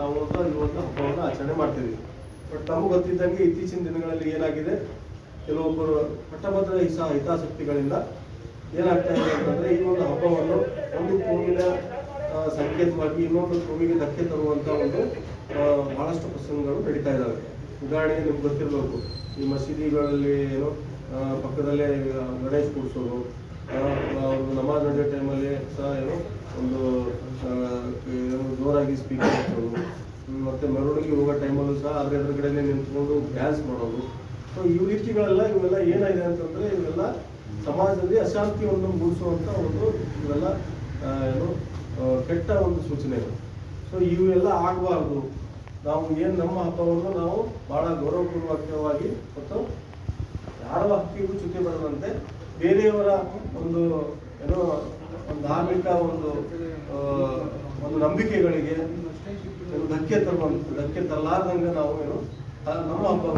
ನಾವು ಇವತ್ತು ಹಬ್ಬವನ್ನು ಆಚರಣೆ ಮಾಡ್ತೀವಿ. ಬಟ್ ನಮಗೆ ಗೊತ್ತಿದ್ದಂಗೆ ಇತ್ತೀಚಿನ ದಿನಗಳಲ್ಲಿ ಏನಾಗಿದೆ, ಕೆಲವೊಬ್ಬರು ಪಟ್ಟಭದ್ರ ಹಿತಾಸಕ್ತಿಗಳಿಂದ ಏನಾಗ್ತಾ ಇದೆ ಅಂತಂದರೆ, ಈ ಒಂದು ಹಬ್ಬವನ್ನು ಒಂದು ಕೋಮಿನ ಸಂಕೇತವಾಗಿ ಇನ್ನೊಂದು ಕೋಮಿಗೆ ಧಕ್ಕೆ ತರುವಂಥ ಒಂದು ಬಹಳಷ್ಟು ಪ್ರಸಂಗಗಳು ನಡೀತಾ ಇದ್ದಾವೆ. ಉದಾಹರಣೆಗೆ ನಿಮ್ಗೆ ಗೊತ್ತಿರಬೇಕು, ಈ ಮಸೀದಿಗಳಲ್ಲಿ ಏನೋ ಪಕ್ಕದಲ್ಲೇ ಗಣೇಶ್ ಕೂಡಿಸೋದು, ನಮಾಜ್ ನಡೆಯೋ ಟೈಮಲ್ಲಿ ಸಹ ಏನೋ ಒಂದು ಜೋರಾಗಿ ಸ್ಪೀಕರ್ ಹಚ್ಚೋದು, ಮತ್ತು ಮೆರವಣಿಗೆ ಹೋಗೋ ಟೈಮಲ್ಲೂ ಸಹ ಅದ್ರ ಎದುರುಗಡೆನೆ ನಿಂತ್ಕೊಂಡು ಡ್ಯಾನ್ಸ್ ಮಾಡೋದು. ಸೊ ಇವೆಲ್ಲ ಏನಾಗಿದೆ ಅಂತಂದರೆ, ಇವೆಲ್ಲ ಸಮಾಜದಲ್ಲಿ ಅಶಾಂತಿಯನ್ನು ಮೂಡಿಸುವಂಥ ಇವೆಲ್ಲ ಏನು ಕೆಟ್ಟ ಒಂದು ಸೂಚನೆಗಳು. ಸೊ ಇವೆಲ್ಲ ಆಗಬಾರ್ದು. ನಾವು ನಮ್ಮ ಹಬ್ಬವನ್ನು ನಾವು ಭಾಳ ಗೌರವಪೂರ್ವಕವಾಗಿ ಮತ್ತು ಯಾರ ಹಕ್ಕಿಗೂ ಚ್ಯುತಿ ಬರದಂತೆ ಬೇರೆಯವರ ಒಂದು ಏನೋ ಒಂದು ಧಾರ್ಮಿಕ ಒಂದು ನಂಬಿಕೆಗಳಿಗೆ ಧಕ್ಕೆ ತರಲಾರ್ದಂಗೆ ನಾವು ನಮ್ಮ ಹಬ್ಬ